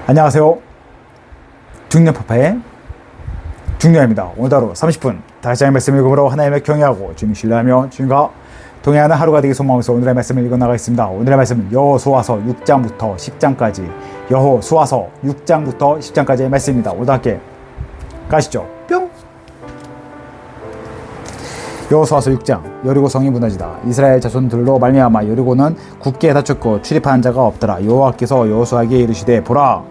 안녕하세요. 중년파파의 중년입니다. 오늘도 하루 30분 다시 한번 말씀을 읽음으로 하나님을 경외하고 주님 신뢰하며 주님과 동행하는 하루가 되기 소망하면서 오늘의 말씀을 읽어나가겠습니다. 오늘의 말씀은 여호수아서 6장부터 10장까지 여호수아서 6장부터 10장까지의 말씀입니다. 오늘도 함께 가시죠. 뿅! 여호수아서 6장. 여리고성이 무너지다. 이스라엘 자손들로 말미암아 여리고는 굳게 닫혔고 출입하는 자가 없더라. 여호와께서 여호수아에게 이르시되 보라,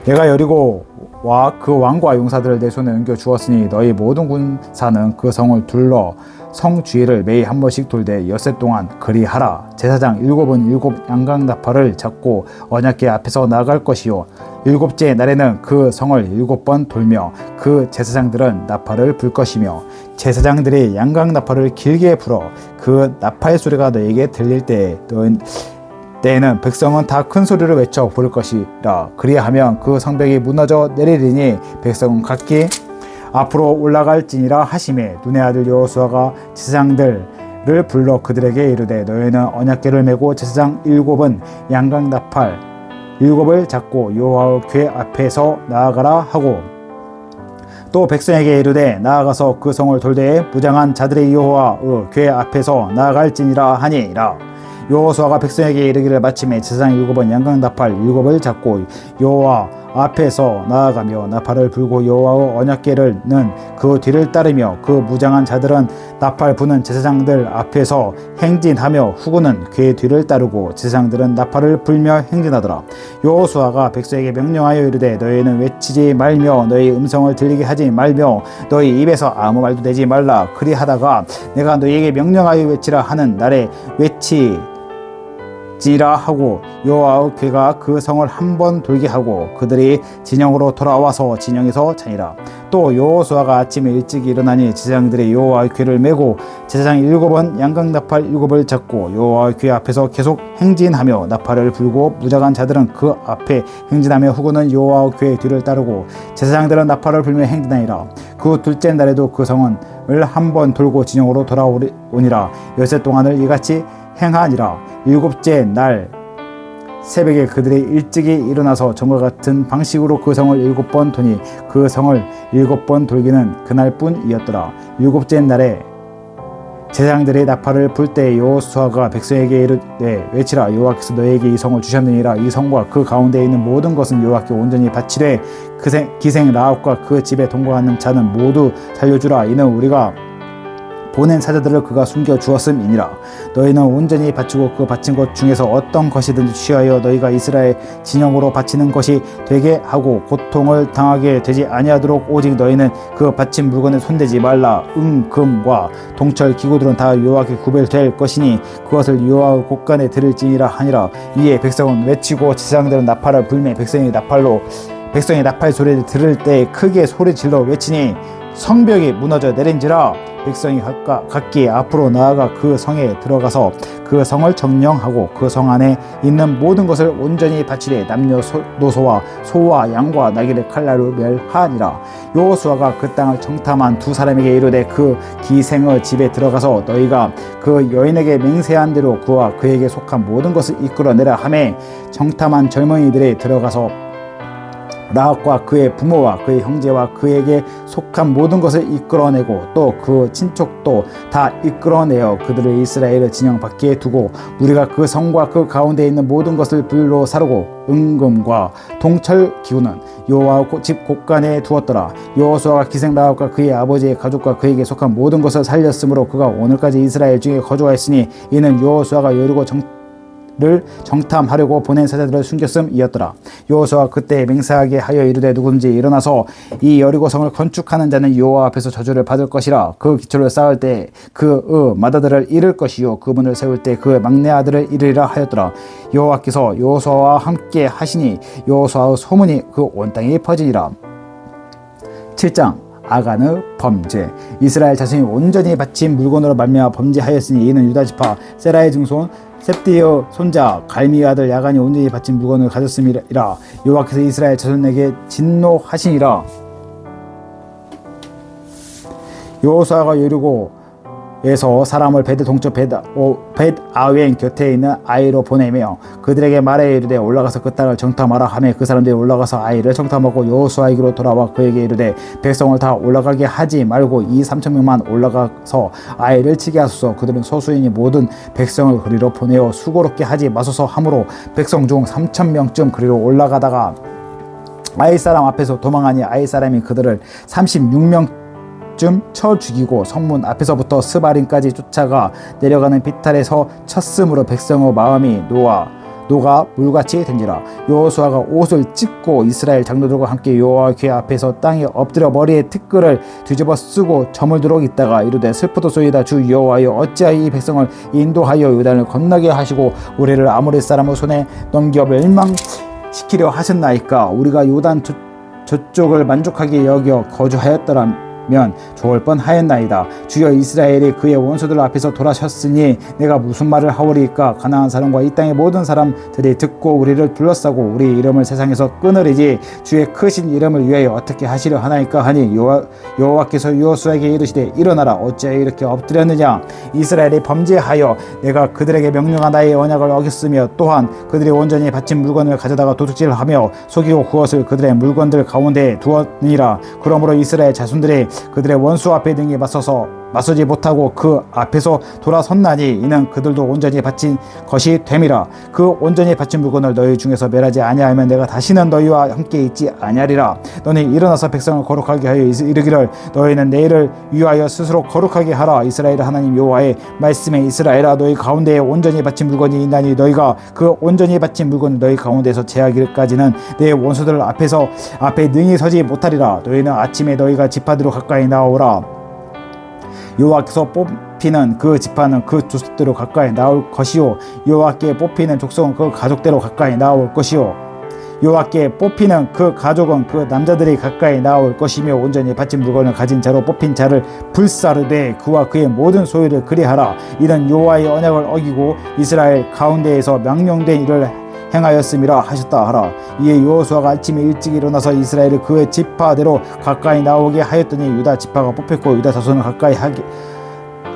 내가 여리고와 그 왕과 용사들을 내 손에 옮겨 주었으니 너희 모든 군사는 그 성을 둘러 성 주위를 매일 한 번씩 돌되 엿새 동안 그리하라. 제사장 7은 7 양강나팔을 잡고 언약궤 앞에서 나아갈 것이요 일곱째 날에는 그 성을 7번 돌며 그 제사장들은 나팔을 불 것이며 제사장들이 양강나팔을 길게 불어 그 나팔 소리가 너에게 들릴 때에는 백성은 다 큰 소리로 외쳐 부를 것이라. 그리하면 그 성벽이 무너져 내리리니 백성은 각기 앞으로 올라갈지니라 하시매 눈의 아들 여호수아가 제사장들을 불러 그들에게 이르되 너희는 언약궤를 메고 제사장 7은 양강나팔 7을 잡고 여호와의 궤 앞에서 나아가라 하고 또 백성에게 이르되 나아가서 그 성을 돌되 무장한 자들의 여호와의 궤 앞에서 나아갈지니라 하니라. 여호수아가 백성에게 이르기를 마침에 제사장 7은 양강나팔 7을 잡고 여호와 앞에서 나아가며 나팔을 불고 여호와의 언약궤는 그 뒤를 따르며 그 무장한 자들은 나팔 부는 제사장들 앞에서 행진하며 후군은 궤 뒤를 따르고 제사장들은 나팔을 불며 행진하더라. 여호수아가 백성에게 명령하여 이르되 너희는 외치지 말며 너희 음성을 들리게 하지 말며 너희 입에서 아무 말도 내지 말라. 그리하다가 내가 너희에게 명령하여 외치라 하는 날에 외치지라 하고 여호와의 궤가 그 성을 한 번 돌게 하고 그들이 진영으로 돌아와서 진영에서 자니라. 또 여호수아가 아침에 일찍 일어나니 제사장들이 여호와의 궤를 메고 제사장 7은 양강나팔 7을 잡고 여호와의 궤 앞에서 계속 행진하며 나팔을 불고 무장한 자들은 그 앞에 행진하며 후군은 여호와의 궤 뒤를 따르고 제사장들은 나팔을 불며 행진하니라. 그 둘째 날에도 그 성을 한 번 돌고 진영으로 돌아오니라. 엿새 동안을 이같이 행하니라. 일곱째 날 새벽에 그들이 일찍이 일어나서 전과 같은 방식으로 그 성을 7번 도니 그 성을 7번 돌기는 그날뿐이었더라. 일곱째 날에 제사장들이 나팔을 불 때 여호수아가 백성에게 이르되 외치라. 여호와께서 너희에게 이 성을 주셨느니라. 이 성과 그 가운데 있는 모든 것은 여호와께 온전히 바치되 기생 라합과 그 집에 동거하는 자는 모두 살려주라. 이는 우리가 보낸 사자들을 그가 숨겨 주었음이니라. 너희는 온전히 바치고 그 바친 것 중에서 어떤 것이든지 취하여 너희가 이스라엘 진영으로 바치는 것이 되게 하고 고통을 당하게 되지 아니하도록 오직 너희는 그 바친 물건에 손대지 말라. 금과 동철 기구들은 다 여호와께 구별될 것이니 그것을 여호와의 곳간에 드릴지니라 하니라. 이에 백성은 외치고 제사장들은 나팔을 불매 백성이 나팔 소리를 들을 때 크게 소리질러 외치니 성벽이 무너져 내린지라. 백성이 각기 앞으로 나아가 그 성에 들어가서 그 성을 정령하고 그 성 안에 있는 모든 것을 온전히 바치되 남녀노소와 소와 양과 나귀를 칼날로 멸하니라. 여호수아가 그 땅을 정탐한 두 사람에게 이르되 그 기생의 집에 들어가서 너희가 그 여인에게 맹세한 대로 그와 그에게 속한 모든 것을 이끌어내라 하매 정탐한 젊은이들이 들어가서 라합과 그의 부모와 그의 형제와 그에게 속한 모든 것을 이끌어내고 또 그 친척도 다 이끌어내어 그들을 이스라엘의 진영 밖에 두고 우리가 그 성과 그 가운데 있는 모든 것을 불로 사르고 은금과 동철 기구는 여호와 집 곳간에 두었더라. 여호수아가 기생 라합과 그의 아버지의 가족과 그에게 속한 모든 것을 살렸으므로 그가 오늘까지 이스라엘 중에 거주하였으니 이는 여호수아가 여리고 를 정탐하려고 보낸 사자들을 숨겼음이었더라. 여호수아가 그때 맹세하게 하여 이르되 누구든지 일어나서 이 여리고성을 건축하는 자는 여호와 앞에서 저주를 받을 것이라. 그 기초를 쌓을 때 그 마다들을 잃을 것이요 그 문을 세울 때 그 막내 아들을 잃으리라 하였더라. 여호와께서 여호수아와 함께 하시니 여호수아의 소문이 그 온 땅에 퍼지니라. 7장 아간의 범죄. 이스라엘 자손이 온전히 바친 물건으로 말미암아 범죄하였으니 이는 유다 지파 세라의 증손 셉디의 손자 갈미의 아들 야간이 온전히 바친 물건을 가졌음이라. 여호와께서 이스라엘 자손에게 진노하시니라. 여호수아가 에서 사람을 베드 동쪽 벳아웬 곁에 있는 아이로 보내며 그들에게 말해 이르되 올라가서 그 땅을 정탐하라 하며 그 사람들이 올라가서 아이를 정탐하고 여호수아에게로 돌아와 그에게 이르되 백성을 다 올라가게 하지 말고 이 3,000명만 올라가서 아이를 치게 하소서. 그들은 소수이니 모든 백성을 그리로 보내어 수고롭게 하지 마소서 하므로 백성 중 3,000명쯤 그리로 올라가다가 아이 사람 앞에서 도망하니 아이 사람이 그들을 36명쯤 쳐 죽이고 성문 앞에서부터 스바림까지 쫓아가 내려가는 비탈에서 쳤으므로 백성의 마음이 노가 물같이 된지라. 여호수아가 옷을 찢고 이스라엘 장로들과 함께 여호와 궤 앞에서 땅에 엎드려 머리에 티끌을 뒤집어 쓰고 저물도록 있다가 이르되 슬프도소이다. 주 여호와여 어찌하여 이 백성을 인도하여 요단을 건너게 하시고 우리를 아모리 사람의 손에 넘겨 멸망시키려 하셨나이까. 우리가 요단 저쪽을 만족하게 여겨 거주하였더라면 좋을 뻔하였나이다. 주여 이스라엘이 그의 원수들 앞에서 돌아섰으니 내가 무슨 말을 하오리까. 가나안 사람과 이 땅의 모든 사람들이 듣고 우리를 둘러싸고 우리 이름을 세상에서 끊으리지 주의 크신 이름을 위하여 어떻게 하시려 하나이까 하니 여호와께서 여호수아에게 이르시되 일어나라. 어찌하여 이렇게 엎드렸느냐. 이스라엘이 범죄하여 내가 그들에게 명령한 나의 언약을 어겼으며 또한 그들이 온전히 바친 물건을 가져다가 도둑질하며 속이고 그것을 그들의 물건들 가운데 두었느니라. 그러므로 이스라엘 자손들이 그들의 원수 앞에 능히 맞서지 못하고 그 앞에서 돌아섰나니 이는 그들도 온전히 바친 것이 됨이라. 그 온전히 바친 물건을 너희 중에서 멸하지 아니하면 내가 다시는 너희와 함께 있지 아니하리라. 너는 일어나서 백성을 거룩하게 하여 이르기를 너희는 내일을 위하여 스스로 거룩하게 하라. 이스라엘 하나님 여호와의 말씀에 이스라엘아 너희 가운데에 온전히 바친 물건이 있나니 너희가 그 온전히 바친 물건을 너희 가운데에서 제하기까지는 내 원수들 앞에 능히 서지 못하리라. 너희는 아침에 너희가 지파대로 가까이 나오라. 여호와께서 뽑히는 그 지파는 그 족속대로 가까이 나올 것이요 여호와께 뽑히는 족속은 그 가족대로 가까이 나올 것이요 여호와께 뽑히는 그 가족은 그 남자들이 가까이 나올 것이며 온전히 바친 물건을 가진 자로 뽑힌 자를 불사르되 그와 그의 모든 소유를 그리하라. 이는 여호와의 언약을 어기고 이스라엘 가운데에서 명령된 일을 행하였음이라 하셨다 하라. 이에 여호수아가 아침에 일찍 일어나서 이스라엘을 그의 지파대로 가까이 나오게 하였더니 유다 지파가 뽑혔고 유다 자손을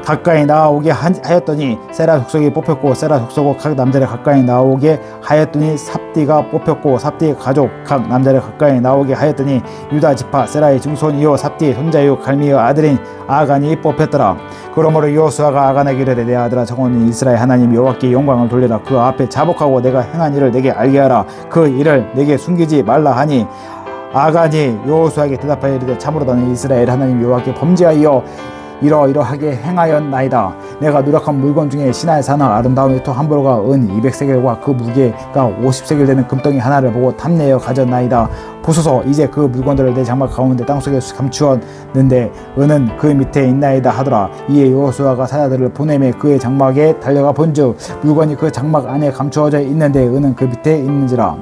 가까이 나오게 하였더니 세라 족속이 뽑혔고 세라 족속은 각 남자를 가까이 나오게 하였더니 삽디가 뽑혔고 삽디의 가족 각 남자를 가까이 나오게 하였더니 유다 지파 세라의 증손이요 삽디의 손자요 갈미의 아들인 아간이 뽑혔더라. 그러므로 여호수아가 아간에게 이르되 내 아들아 정오니 이스라엘 하나님 여호와께 영광을 돌리라. 그 앞에 자복하고 내가 행한 일을 내게 알게 하라. 그 일을 내게 숨기지 말라 하니 아간이 여호수아에게 대답하여 이르되 참으로 너는 이스라엘 하나님 여호와께 범죄하여 이러이러하게 행하였나이다. 내가 누락한 물건 중에 신하의 산화 아름다운 외투 한 벌과 은 200세겔과 그 무게가 50세겔 되는 금덩이 하나를 보고 탐내어 가졌나이다. 보소서 이제 그 물건들을 내 장막 가운데 땅속에 감추었는데 은은 그 밑에 있나이다 하더라. 이에 여호수아가 사자들을 보내매 그의 장막에 달려가 본즉 물건이 그 장막 안에 감추어져 있는데 은은 그 밑에 있는지라.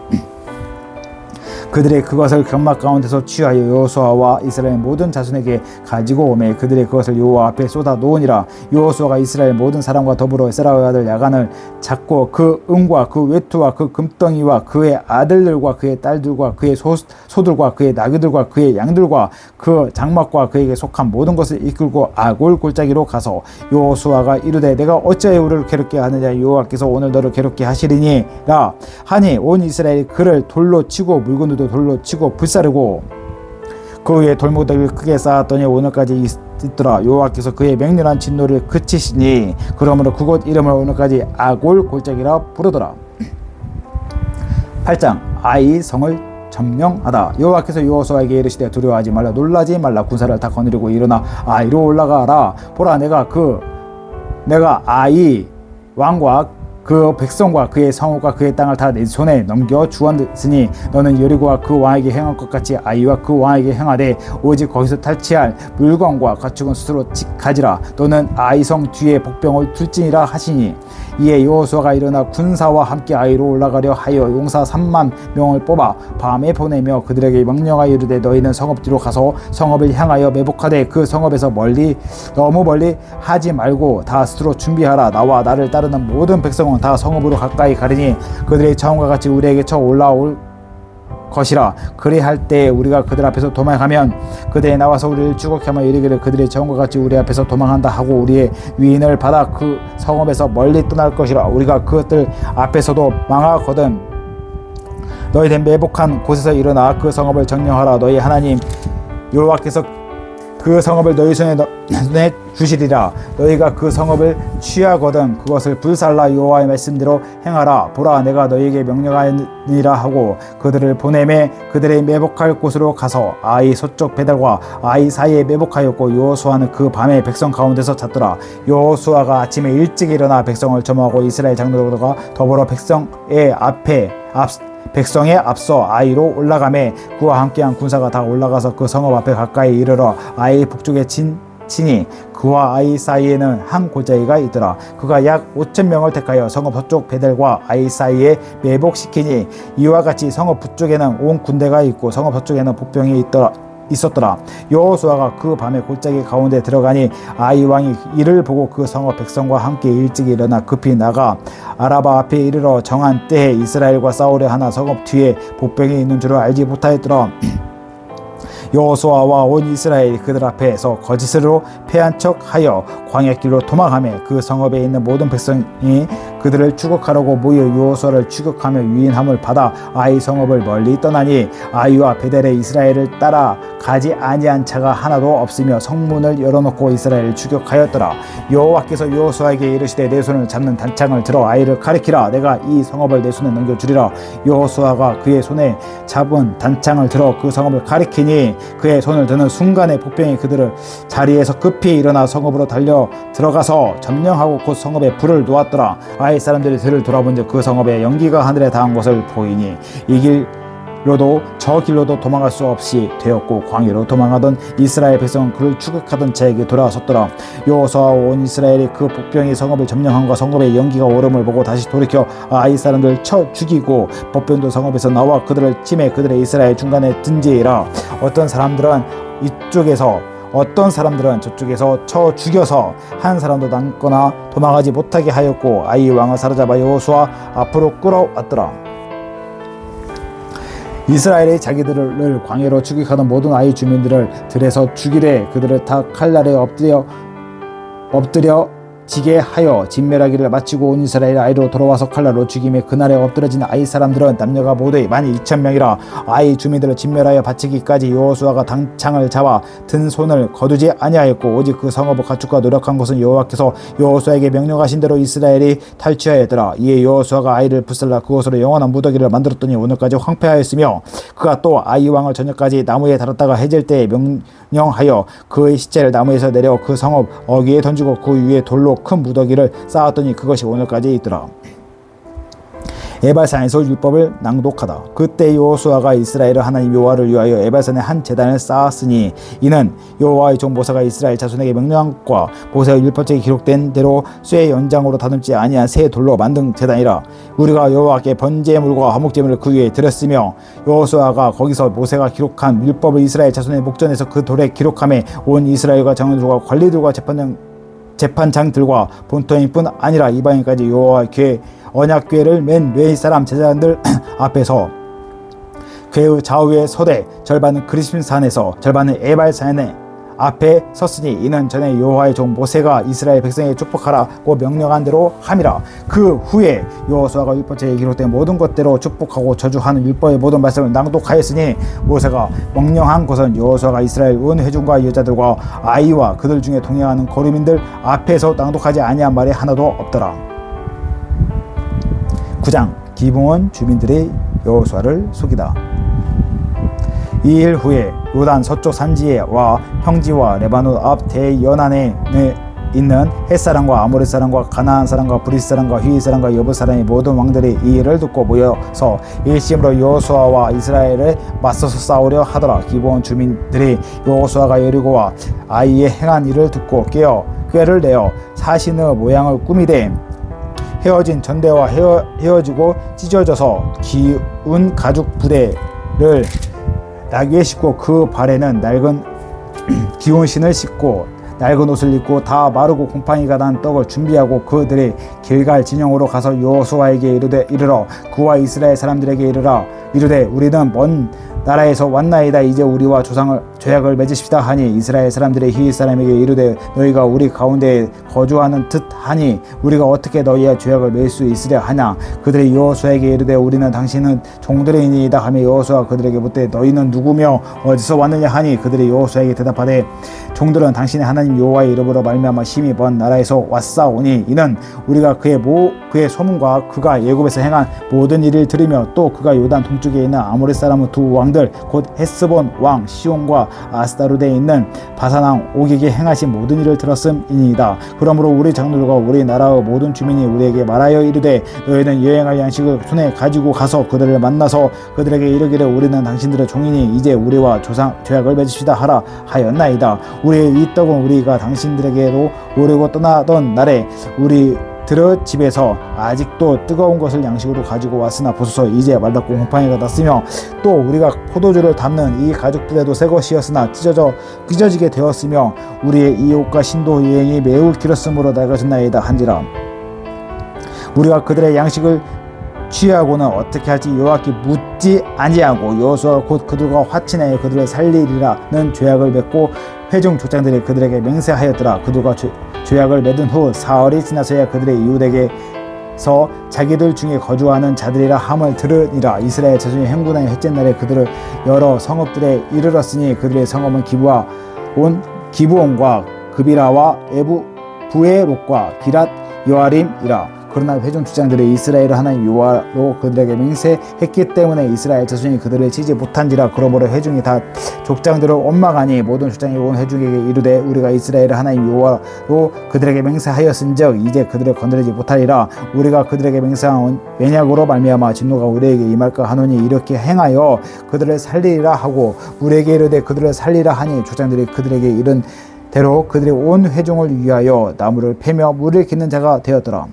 그들이 그것을 장막 가운데서 취하여 여호수아와 이스라엘 모든 자손에게 가지고 오매 그들이 그것을 여호와 앞에 쏟아 놓으니라. 여호수아가 이스라엘 모든 사람과 더불어 세라의 아들 야간을 잡고 그 은과 그 외투와 그 금덩이와 그의 아들들과 그의 딸들과 그의 소들과 그의 나귀들과 그의 양들과 그 장막과 그에게 속한 모든 것을 이끌고 아골 골짜기로 가서 여호수아가 이르되 내가 어찌하여 우리를 괴롭게 하느냐. 여호와께서 오늘 너를 괴롭게 하시리니라 하니 온 이스라엘이 그를 돌로 치고 물건들도 돌로 치고 불사르고 그 위에 돌무더기를 크게 쌓았더니 오늘까지 있더라. 여호와께서 그의 맹렬한 진노를 그치시니 그러므로 그곳 이름을 오늘까지 아골 골짜기라 부르더라. 8장 아이 성을 점령하다. 여호와께서 여호수아에게 이르시되 두려워하지 말라 놀라지 말라 군사를 다 거느리고 일어나 아이로 올라가라. 보라 내가 아이 왕과 그 백성과 그의 성읍과 그의 땅을 다 내 손에 넘겨 주었으니 너는 여리고와 그 왕에게 행한 것 같이 아이와 그 왕에게 행하되 오직 거기서 탈취할 물건과 가축은 스스로 가지라. 너는 아이성 뒤에 복병을 둘지니라 하시니 이에 여호수아가 일어나 군사와 함께 아이로 올라가려 하여 용사 3만 명을 뽑아 밤에 보내며 그들에게 명령하여 이르되 너희는 성읍 뒤로 가서 성읍을 향하여 매복하되 그 성읍에서 너무 멀리 하지 말고 다 스스로 준비하라. 나와 나를 따르는 모든 백성은 다 성읍으로 가까이 가리니 그들이 처음과 같이 우리에게 쳐 올라올 것이라. 그리할 때 우리가 그들 앞에서 도망하면 그들이 나와서 우리를 추격하며 이르기를 그들이 전과 같이 우리 앞에서 도망한다 하고 우리의 위인을 받아 그 성읍에서 멀리 떠날 것이라. 우리가 그들 앞에서도 망하거든 너희들 매복한 곳에서 일어나 그 성읍을 점령하라. 너희 하나님 여호와께서 그 성읍을 너희 손에 주시리라. 너희가 그 성읍을 취하거든 그것을 불살라 여호와의 말씀대로 행하라. 보라 내가 너희에게 명령하니라 하고 그들을 보내매 그들의 매복할 곳으로 가서 아이 서쪽 베델과 아이 사이에 매복하였고 여호수아는 그 밤에 백성 가운데서 잤더라. 여호수아가 아침에 일찍 일어나 백성을 점하고 이스라엘 장로들과 더불어 백성에 앞서 아이로 올라가매 그와 함께한 군사가 다 올라가서 그 성읍 앞에 가까이 이르러 아이 북쪽에 치니 그와 아이 사이에는 한 골짜기가 있더라. 그가 약 5,000명을 택하여 성읍 서쪽 베델과 아이 사이에 매복시키니 이와 같이 성읍 북쪽에는 온 군대가 있고 성읍 서쪽에는 복병이 있었더라. 여호수아가 그 밤에 골짜기 가운데 들어가니 아이 왕이 이를 보고 그 성읍 백성과 함께 일찍 일어나 급히 나가 아라바 앞에 이르러 정한 때에 이스라엘과 싸우려 하나 성읍 뒤에 복병이 있는 줄을 알지 못하였더라. 여호수아와 온 이스라엘이 그들 앞에서 거짓으로 패한 척하여 광야길로 도망하며 그 성읍에 있는 모든 백성이 그들을 추격하려고 모여 여호수아를 추격하며 유인함을 받아 아이 성읍을 멀리 떠나니 아이와 베델에 이스라엘을 따라 가지 아니한 자가 하나도 없으며 성문을 열어놓고 이스라엘을 추격하였더라. 여호와께서 여호수아에게 이르시되 내 손을 잡는 단창을 들어 아이를 가리키라. 내가 이 성읍을 내 손에 넘겨주리라. 여호수아가 그의 손에 잡은 단창을 들어 그 성읍을 가리키니 그의 손을 드는 순간에 복병이 그들을 자리에서 급히 일어나 성읍으로 달려 들어가서 점령하고 곧 성읍에 불을 놓았더라. 아이 사람들이 들을 돌아본즉 그 성읍에 연기가 하늘에 닿은 것을 보이니 이 길로도 저 길로도 도망갈 수 없이 되었고 광야로 도망하던 이스라엘 백성은 그를 추격하던 자에게 돌아섰더라. 여호수아와 온 이스라엘이 그 복병이 성읍을 점령함과 성읍에 연기가 오름을 보고 다시 돌이켜 아이 사람들을 쳐 죽이고 복병도 성읍에서 나와 그들을 치매 그들의 이스라엘 중간에 든지라. 어떤 사람들은 이쪽에서 어떤 사람들은 저쪽에서 쳐 죽여서 한 사람도 남거나 도망하지 못하게 하였고 아이 왕을 사로잡아 여호수아 앞으로 끌어왔더라. 이스라엘이 자기들을 광야로 추격하던 모든 아이 주민들을 들에서 죽이되 그들을 다 칼날에 엎드려 지게 하여 진멸하기를 마치고 온 이스라엘 아이로 돌아와서 칼날로 죽임에 그날에 엎드러진 아이 사람들은 남녀가 모두 12,000명이라. 아이 주민들을 진멸하여 바치기까지 여호수아가 단창을 잡아 든 손을 거두지 아니하였고 오직 그 성읍을 가축과 노력한 것은 여호와께서 여호수아에게 명령하신 대로 이스라엘이 탈취하였더라. 이에 여호수아가 아이를 불살라 그곳으로 영원한 무더기를 만들었더니 오늘까지 황폐하였으며 그가 또 아이 왕을 저녁까지 나무에 달았다가 해질 때에 명령하여 그의 시체를 나무에서 내려 그 성읍 어귀에 던지고 그 위에 돌로 큰 무더기를 쌓았더니 그것이 오늘까지 있더라. 에발산에서 율법을 낭독하다. 그때 여호수아가 이스라엘의 하나님 여호와를 위하여 에발산에 한 제단을 쌓았으니 이는 여호와의 종 모세가 이스라엘 자손에게 명령한 것과 모세의 율법책에 기록된 대로 쇠 연장으로 다듬지 아니한 새 돌로 만든 제단이라. 우리가 여호와께 번제물과 화목제물을 그 위에 드렸으며 여호수아가 거기서 모세가 기록한 율법을 이스라엘 자손의 목전에서 그 돌에 기록하며 온 이스라엘과 장로들과 관리들과 재판장들과 본토인뿐 아니라 이방인까지 여호와의 궤 언약궤를 맨 레위 사람 제사장들 앞에서 궤의 좌우에 서되 절반은 그리심 산에서 절반은 에발산에 앞에 섰으니 이는 전에 여호와의 종 모세가 이스라엘 백성에게 축복하라고 명령한 대로 함이라. 그 후에 여호수아가 율법책에 기록된 모든 것대로 축복하고 저주하는 율법의 모든 말씀을 낭독하였으니 모세가 명령한 것은 여호수아가 이스라엘 온 회중과 여자들과 아이와 그들 중에 동행하는 거류민들 앞에서 낭독하지 아니한 말이 하나도 없더라. 9장 기브온 주민들의 여호수아를 속이다. 이 일 후에 요단 서쪽 산지와 평지와 레바논 앞 대연안에 있는 헷사람과 아모리 사람과 가나안 사람과 브리스 사람과 휘 사람과 여부 사람의 모든 왕들이 이 일을 듣고 모여서 일심으로 여호수아와 이스라엘에 맞서서 싸우려 하더라. 기브온 주민들이 여호수아가 여리고와 아이의 행한 일을 듣고 깨어 꾀를 내어 사신의 모양을 꾸미되 헤어진 전대와 헤어지고 찢어져서 기운 가죽 부대를 나귀에 싣고 그 발에는 낡은 기운 신을 싣고 낡은 옷을 입고 다 마르고 곰팡이가 난 떡을 준비하고 그들이 길갈 진영으로 가서 여호수아에게 이르러 그와 이스라엘 사람들에게 이르라. 이르되 우리는 먼 나라에서 왔나이다. 이제 우리와 조상을 죄악을 맺으십시다 하니 이스라엘 사람들의 히윗 사람에게 이르되 너희가 우리 가운데 거주하는 듯 하니 우리가 어떻게 너희의 죄악을 맺을 수 있으랴 하냐. 그들이 여호수아에게 이르되 우리는 당신은 종들이니이다 하며 여호수아가 그들에게 묻되 너희는 누구며 어디서 왔느냐 하니 그들이 여호수아에게 대답하되 종들은 당신의 하나님 여호와의 이름으로 말미암아 심히 먼 나라에서 왔사오니 이는 우리가 그의 소문과 그가 애굽에서 행한 모든 일을 들으며 또 그가 요단 동쪽에 있는 아모리 사람의 두 왕들 곧 헤스본 왕 시온과 아스다롯에 있는 바산 왕 옥에게 행하신 모든 일을 들었음이니이다. 그러므로 우리 장로들과 우리 나라의 모든 주민이 우리에게 말하여 이르되 너희는 여행할 양식을 손에 가지고 가서 그들을 만나서 그들에게 이르기를 우리는 당신들의 종이니 이제 우리와 조상 죄악을 맺으시다 하라 하였나이다. 우리의 이 떡은 우리가 당신들에게로 오려고 떠나던 날에 우리들의 집에서 아직도 뜨거운 것을 양식으로 가지고 왔으나 보소서 이제 말랐고 곰팡이가 났으며 또 우리가 포도주를 담는 이 가죽들에도 새 것이었으나 찢어지게 되었으며 우리의 이 옷과 신도 여행이 매우 길었으므로 낡아졌나이다 한지라. 우리가 그들의 양식을 취하고는 어떻게 할지 여호와께 묻지 아니하고 여호수아가 곧 그들과 화친하여 그들을 살리리라는 죄악을 맺고 회중 족장들이 그들에게 맹세하였더라. 그들과 죄악을 맺은 후 사흘이 지나서야 그들의 이웃에게서 자기들 중에 거주하는 자들이라 함을 들으니라. 이스라엘 자손이 행군하여 햇째 날에 그들을 여러 성읍들에 이르렀으니 그들의 성읍은 기브온과 그비라와 부에롯과 기랏 여아림이라. 그러나 회중 주장들이 이스라엘 하나님 여호와로 그들에게 맹세했기 때문에 이스라엘 자손이 그들을 치지 못한지라. 그러므로 회중이 다 족장들을 원망하니 모든 족장이 온 회중에게 이르되 우리가 이스라엘 하나님 여호와로 그들에게 맹세하였은즉 이제 그들을 건드리지 못하리라. 우리가 그들에게 맹세한 언약으로 말미암아 진노가 우리에게 임할까 하노니 이렇게 행하여 그들을 살리리라 하고 우리에게 이르되 그들을 살리라 하니 족장들이 그들에게 이른 대로 그들이 온 회중을 위하여 나무를 패며 물을 깃는 자가 되었더라.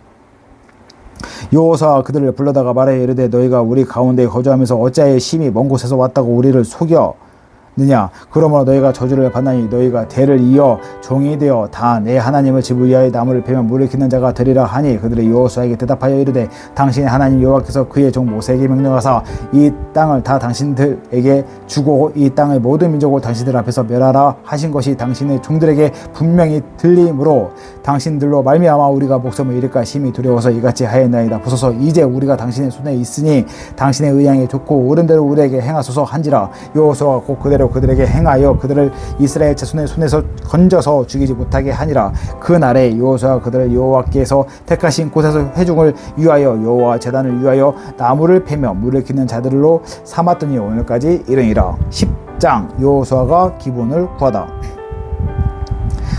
여호수아가 그들을 불러다가 말하여 이르되 너희가 우리 가운데 거주하면서 어찌하여 심히 먼 곳에서 왔다고 우리를 속였느냐. 그러므로 너희가 저주를 받나니 너희가 대를 이어 종이 되어 다 내 하나님의 집을 위하여 나무를 베며 물을 깃는 자가 되리라 하니 그들이 여호수아에게 대답하여 이르되 당신의 하나님 여호와께서 그의 종 모세에게 명령하사 이 땅을 다 당신들에게 주고 이 땅의 모든 민족을 당신들 앞에서 멸하라 하신 것이 당신의 종들에게 분명히 들리므로 당신들로 말미암아 우리가 목숨을 잃을까 심히 두려워서 이같이 하였나이다. 보소서 이제 우리가 당신의 손에 있으니 당신의 의향이 좋고 옳은 대로 우리에게 행하소서 한지라. 여호수아가 곧 그대로 그들에게 행하여 그들을 이스라엘 자손의 손에서 건져서 죽이지 못하게 하니라. 그 날에 여호수아가 그들을 여호와께서 택하신 곳에서 회중을 위하여 여호와 제단을 위하여 나무를 패며 물을 깃는 자들로 삼았더니 오늘까지 이르니라. 10장 여호수아가 기본을 구하다.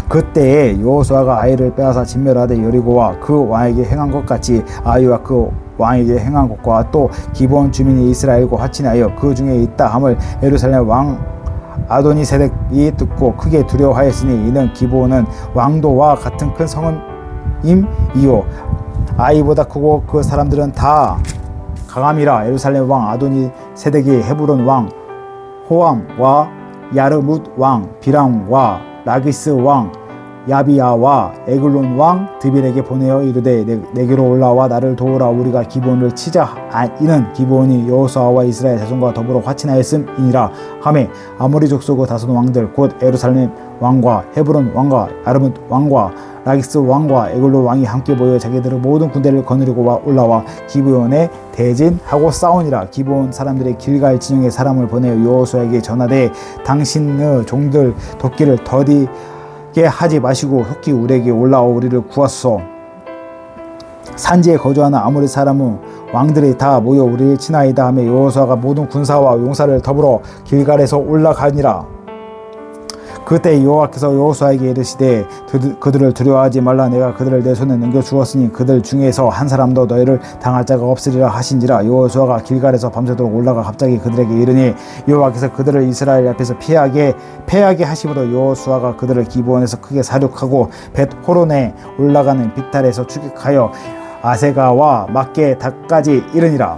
그때에 여호수아가 아이를 빼앗아 진멸하되 여리고와 그 왕에게 행한 것 같이 아이와 그 왕에게 행한 것과 또 기본 주민이 이스라엘과 화친하여 그 중에 있다 함을 예루살렘 왕 아도니세덱이 듣고 크게 두려워하였으니 이는 기본은 왕도와 같은 큰 성임이요 아이보다 크고 그 사람들은 다 강함이라. 예루살렘 왕 아도니세덱이 헤브론 왕 호암과 야르뭇 왕 비람과 라기스 왕 야비야와 에글론 왕 드빌에게 보내어 이르되 내게로 올라와 나를 도우라. 우리가 기본을 치자. 이는 기본이 여호수아와 이스라엘 자손과 더불어 화친하였음이니라 하매 아모리 족속의 다섯 왕들 곧 예루살렘 왕과 헤브론 왕과 야르뭇 왕과 라기스 왕과 에글론 왕이 함께 모여 자기들의 모든 군대를 거느리고 올라와 기브온에 대진하고 싸우니라. 기브온 사람들의 길갈 진영의 사람을 보내어 여호수아에게 전하되 당신의 종들 도끼를 더디게 하지 마시고 속히 우리에게 올라와 우리를 구하소서. 산지에 거주하는 아모리 사람은 왕들이 다 모여 우리를 치나이다 하며 여호수아가 모든 군사와 용사를 더불어 길갈에서 올라가니라. 그때 여호와께서 여호수아에게 이르시되 그들을 두려워하지 말라. 내가 그들을 내 손에 넘겨 주었으니 그들 중에서 한 사람도 너희를 당할 자가 없으리라 하신지라. 여호수아가 길갈에서 밤새도록 올라가 갑자기 그들에게 이르니 여호와께서 그들을 이스라엘 앞에서 패하게 하심으로 여호수아가 그들을 기브온에서 크게 사륙하고 벳호론에 올라가는 비탈에서 추격하여 아세가와 막게다까지 이르니라.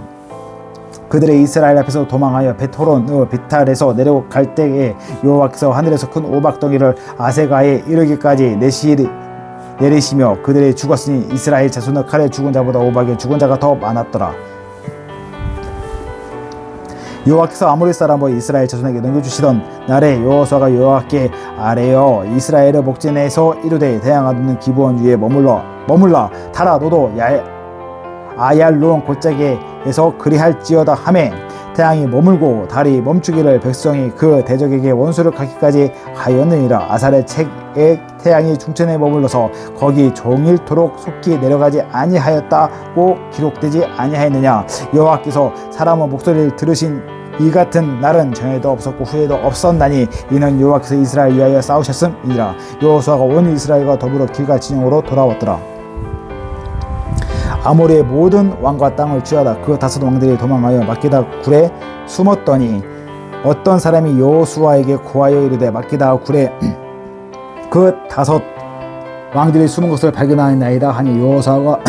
그들의 이스라엘 앞에서 도망하여 벳호론의 비탈에서 내려갈 때에 여호와께서 하늘에서 큰 오박덩이를 아세가에 이르기까지 내리시며 그들이 죽었으니 이스라엘 자손의 칼에 죽은 자보다 오박에 죽은 자가 더 많았더라. 여호와께서 아모리 사람을 이스라엘 자손에게 넘겨주시던 날에 여호수아가 여호와께 아뢰어 이스라엘의 목전에서 이르되 대항하는 기브온 위에 머물라 달아 너도 아얄론 골짜기에서 그리할지어다 하매 태양이 머물고 달이 멈추기를 백성이 그 대적에게 원수를 갚기까지 하였느니라. 아살의 책에 태양이 중천에 머물러서 거기 종일토록 속히 내려가지 아니하였다고 기록되지 아니하였느냐. 여호와께서 사람의 목소리를 들으신 이 같은 날은 전에도 없었고 후에도 없었나니 이는 여호와께서 이스라엘 위하여 싸우셨음이니라. 여호수아가 온 이스라엘과 더불어 길갈 진영으로 돌아왔더라. 아모리의 모든 왕과 땅을 취하다 그 다섯 왕들이 도망하여 막게다 굴에 숨었더니 어떤 사람이 여호수아에게 고하여 이르되 막게다 굴에 그 다섯 왕들이 숨은 것을 발견하였나이다 하니 여호수아가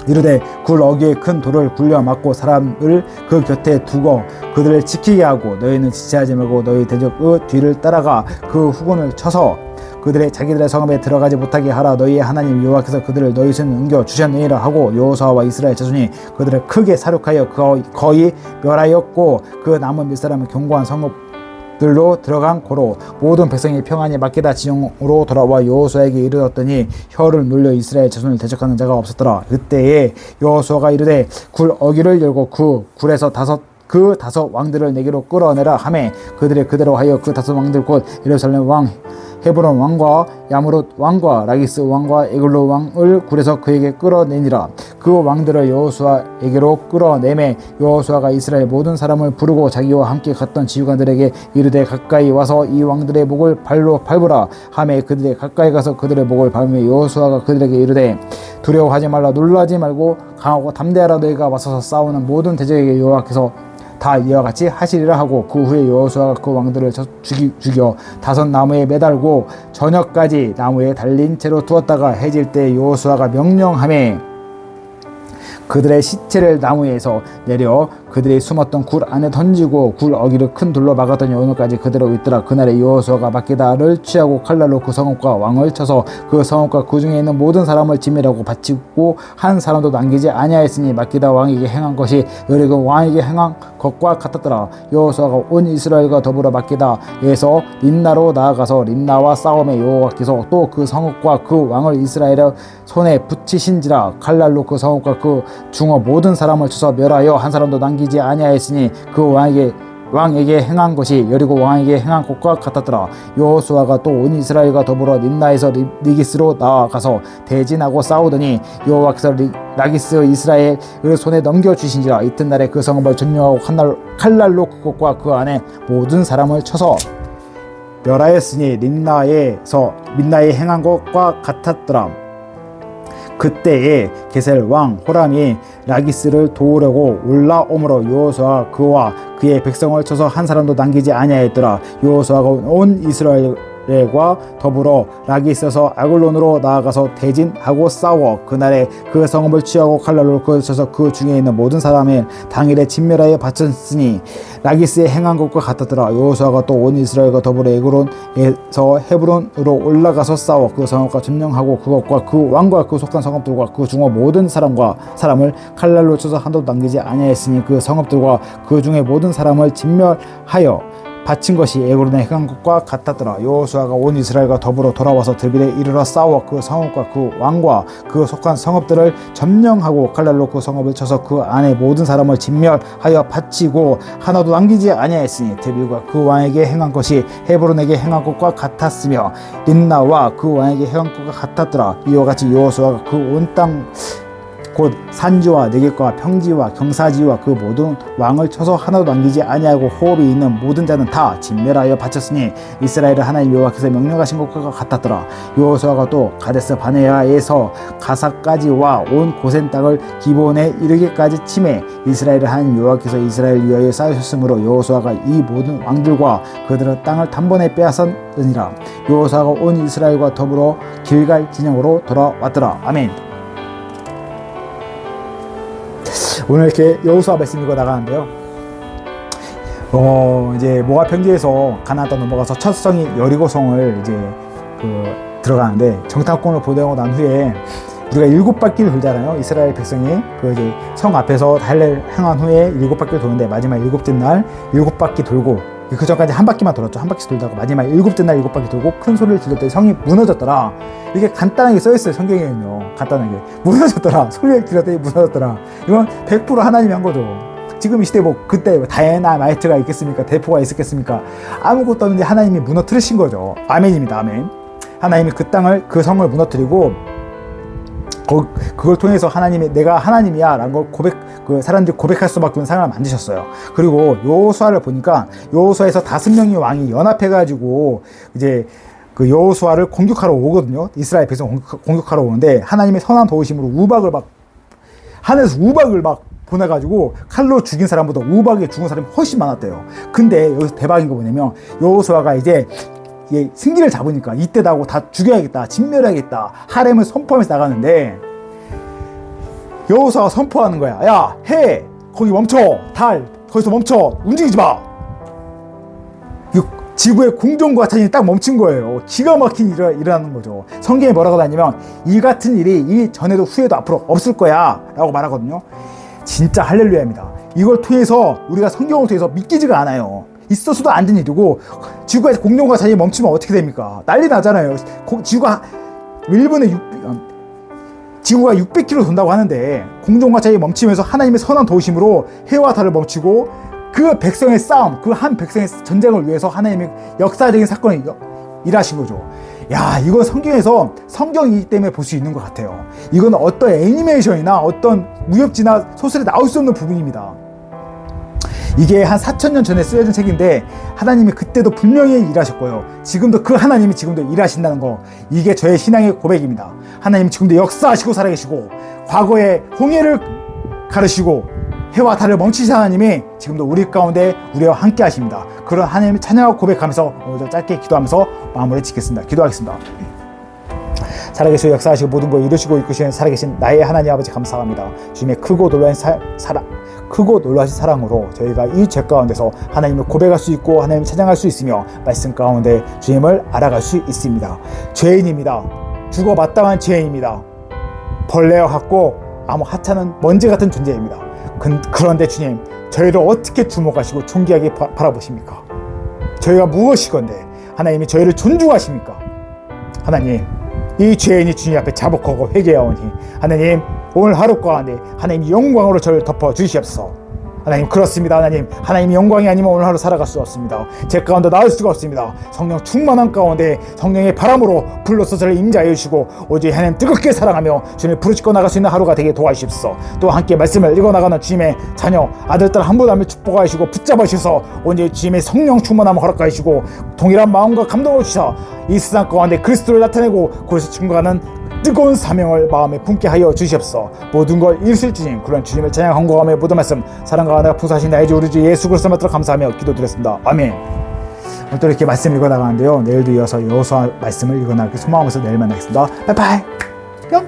이르되 굴 어귀에 큰 돌을 굴려 막고 사람을 그 곁에 두고 그들을 지키게 하고 너희는 지체하지 말고 너희 대적의 뒤를 따라가 그 후군을 쳐서 자기들의 성읍에 들어가지 못하게 하라. 너희의 하나님 여호와께서 그들을 너희 손에 넘겨 주셨느니라 하고 여호수아와 이스라엘 자손이 그들을 크게 사륙하여 거의 멸하였고 그 남은 몇 사람은 견고한 성읍들로 들어간 고로 모든 백성이 평안히 막게다 진영으로 돌아와 여호수아에게 이르렀더니 혀를 눌려 이스라엘 자손을 대적하는 자가 없었더라. 그때에 여호수아가 이르되 굴 어귀를 열고 그 굴에서 그 다섯 왕들을 내게로 끌어내라 하매 그들이 그대로 하여 그 다섯 왕들 곧 예루살렘 왕 헤브론 왕과 야무롯 왕과 라기스 왕과 에글로 왕을 굴에서 그에게 끌어내니라. 그 왕들을 여호수아에게로 끌어내매 여호수아가 이스라엘 모든 사람을 부르고 자기와 함께 갔던 지휘관들에게 이르되 가까이 와서 이 왕들의 목을 발로 밟으라 하매 그들이 가까이 가서 그들의 목을 밟으며 여호수아가 그들에게 이르되 두려워하지 말라 놀라지 말고 강하고 담대하라. 너희가 맞서서 싸우는 모든 대적에게 여호와께서 다 이와 같이 하시리라 하고 그 후에 여호수아가 그 왕들을 죽여 다섯 나무에 매달고 저녁까지 나무에 달린 채로 두었다가 해질 때 여호수아가 명령하매 그들의 시체를 나무에서 내려 그들이 숨었던 굴 안에 던지고 굴 어귀를 큰 돌로 막았더니 오늘까지 그대로 있더라. 그날에 여호수아가 막게다를 취하고 칼날로 그 성읍과 왕을 쳐서 그 성읍과 그 중에 있는 모든 사람을 진멸하고 바치고 한 사람도 남기지 아니하였으니 막게다 왕에게 행한 것이 여리고 왕에게 행한 것과 같았더라. 여호수아가 온 이스라엘과 더불어 막게다에서 림나로 나아가서 림나와 싸움에 여호와께서 또 그 성읍과 그 왕을 이스라엘의 손에 붙이신지라. 칼날로 그 성읍과 그 중어 모든 사람을 쳐서 멸하여 한 사람도 남기지 아니하였으니 그 왕에게 행한 것이 여리고 왕에게 행한 것과 같았더라. 여호수아가 또 온 이스라엘과 더불어 림나에서 리기스로 나아가서 대진하고 싸우더니 여호와께서 라기스 이스라엘을 손에 넘겨주신지라. 이튿날에 그 성읍을 점령하고 칼날로 그것과 그 안에 모든 사람을 쳐서 멸하였으니 림나에 행한 것과 같았더라. 그때에 게셀 왕 호람이 라기스를 도우려고 올라오므로 여호수아가 그와 그의 백성을 쳐서 한 사람도 남기지 아니하였더라. 여호수아가 온 이스라엘과 더불어 라기스에서 아글론으로 나아가서 대진하고 싸워 그날에 그 성읍을 취하고 칼날로 그를 쳐서 그 중에 있는 모든 사람을 당일에 진멸하여 바쳤으니 라기스에 행한 것과 같았더라. 여호수아가 또 온 이스라엘과 더불어 에그론에서 헤브론으로 올라가서 싸워 그 성읍과 점령하고 그것과 그 왕과 그 속한 성읍들과 그 중에 모든 사람을 칼날로 쳐서 한도 남기지 아니하였으니 그 성읍들과 그 중에 모든 사람을 진멸하여 바친 것이 에그론에 행한 것과 같았더라. 여호수아가 온 이스라엘과 더불어 돌아와서 드빌에 이르러 싸워 그 성읍과 그 왕과 그 속한 성읍들을 점령하고 칼날로 그 성읍을 쳐서 그 안에 모든 사람을 진멸하여 바치고 하나도 남기지 아니하였으니 드빌과 그 왕에게 행한 것이 헤브론에게 행한 것과 같았으며 림나와 그 왕에게 행한 것과 같았더라. 이와 같이 여호수아가 그 온 땅 곧 산지와 내객과 평지와 경사지와 그 모든 왕을 쳐서 하나도 남기지 아니하고 호흡이 있는 모든 자는 다 진멸하여 바쳤으니 이스라엘의 하나님 여호와께서 명령하신 것과 같았더라. 여호수아가 또 가데스 바네아에서 가사까지와 온 고센 땅을 기브온에 이르기까지 치매 이스라엘의 하나님 여호와께서 이스라엘 위하여 쌓으셨으므로 여호수아가 이 모든 왕들과 그들의 땅을 단번에 빼앗았느니라. 여호수아가 온 이스라엘과 더불어 길갈 진영으로 돌아왔더라. 아멘. 오늘 이렇게 여호수아 말씀 읽어 나가는데요. 이제 모압 평지에서 가나안 땅 넘어가서 첫 성이 여리고성을 이제 들어가는데 정탐꾼을 보내고 난 후에 우리가 7바퀴를 돌잖아요. 이스라엘 백성이 그 이제 성 앞에서 달래를 향한 후에 7바퀴를 도는데 마지막 7째 날 7바퀴 돌고 그 전까지 한 바퀴만 돌았죠. 한 바퀴 돌다가 마지막 7째 날 7바퀴 돌고 큰 소리를 질렀더니 성이 무너졌더라. 이게 간단하게 써있어요. 성경에는요. 간단하게 무너졌더라. 소리를 질렀더니 무너졌더라. 이건 100% 하나님이 한 거죠. 지금 이 시대 뭐 그때 다이너마이트가 있겠습니까? 대포가 있었겠습니까? 아무것도 없는데 하나님이 무너뜨리신 거죠. 아멘입니다. 아멘. 하나님이 그 땅을 그 성을 무너뜨리고 그걸 통해서 하나님이 내가 하나님이야 라는 걸 그 사람들이 고백할 수밖에 없는 상황을 만드셨어요. 그리고 여호수아를 보니까 여호수아에서 5명의 왕이 연합해가지고 이제 그 여호수아를 공격하러 오거든요. 이스라엘 백성 공격하러 오는데 하나님의 선한 도우심으로 우박을 막 하늘에서 우박을 막 보내가지고 칼로 죽인 사람보다 우박에 죽은 사람이 훨씬 많았대요. 근데 여기서 대박인 거 뭐냐면 여호수아가 이제 승기를 잡으니까 이때다 하고 다 죽여야겠다, 진멸해야겠다, 하렘을 선포하면서 나가는데 여호수아가 선포하는 거야. 야, 해! 거기 멈춰! 달! 거기서 멈춰! 움직이지 마! 지구의 공정과찬이 딱 멈춘 거예요. 기가 막힌 일이 일어나는 거죠. 성경에 뭐라고 하냐면 이 같은 일이 이 전에도 후에도 앞으로 없을 거야 라고 말하거든요. 진짜 할렐루야입니다. 이걸 통해서 우리가 성경을 통해서 믿기지가 않아요. 있어서도 안 되는 일이고 지구가 공정과찬이 멈추면 어떻게 됩니까? 난리 나잖아요. 지구가 600km 돈다고 하는데 공정과찬이 멈추면서 하나님의 선한 도우심으로 해와 달을 멈추고 그 백성의 싸움, 그 한 백성의 전쟁을 위해서 하나님의 역사적인 사건을 일하신 거죠. 야, 이건 성경에서 성경이기 때문에 볼 수 있는 것 같아요. 이건 어떤 애니메이션이나 어떤 무협지나 소설에 나올 수 없는 부분입니다. 이게 한 4,000년 전에 쓰여진 책인데 하나님이 그때도 분명히 일하셨고요. 지금도 그 하나님이 지금도 일하신다는 거, 이게 저의 신앙의 고백입니다. 하나님 지금도 역사하시고 살아계시고 과거의 홍해를 가르시고 해와 달을 멈추신 하나님이 지금도 우리 가운데 우리와 함께 하십니다. 그런 하나님의 찬양하고 고백하면서 오늘 짧게 기도하면서 마무리 짓겠습니다. 기도하겠습니다. 살아계시고 역사하시고 모든 걸 이루시고 이끄시는 살아계신 나의 하나님 아버지 감사합니다. 주님의 크고 놀라신 사랑으로 저희가 이 죄 가운데서 하나님을 고백할 수 있고 하나님을 찬양할 수 있으며 말씀 가운데 주님을 알아갈 수 있습니다. 죄인입니다. 죽어 마땅한 죄인입니다. 벌레와 같고 아무 하찮은 먼지 같은 존재입니다. 그런데 주님, 저희를 어떻게 주목하시고 존귀하게 바라보십니까? 저희가 무엇이건데 하나님이 저희를 존중하십니까? 하나님, 이 죄인이 주님 앞에 자복하고 회개하오니 하나님, 오늘 하루 가운데 하나님 영광으로 저를 덮어 주시옵소서. 하나님, 그렇습니다. 하나님 영광이 아니면 오늘 하루 살아갈 수 없습니다. 제 가운데 나을 수가 없습니다. 성령 충만한 가운데 성령의 바람으로 불러서 저를 임자해 주시고 오직 하나님 뜨겁게 사랑하며 주님을 부르짖고 나갈 수 있는 하루가 되게 도와주십시오. 또 함께 말씀을 읽어나가는 주님의 자녀 아들 딸 한 분 한 분 축복하시고 붙잡아 주셔서 오늘 주님의 성령 충만함을 허락하여 주시고 동일한 마음과 감동을 주셔 이 세상 가운데 그리스도를 나타내고 그것을 증거하는 뜨거운 사명을 마음에 품게 하여 주시옵소서. 모든 걸 이루실 주님, 그런 주님을 찬양 헌금하며 모든 말씀 사랑과 은혜가 풍성하신 나의 주 우리 주 예수 그리스도 받들어 감사하며 기도드렸습니다. 아멘. 오늘 또 이렇게 말씀 읽어나가는데요, 내일도 이어서 여호수아 말씀을 읽어나가기 소망하면서 내일 만나겠습니다. 바이바이. 뿅.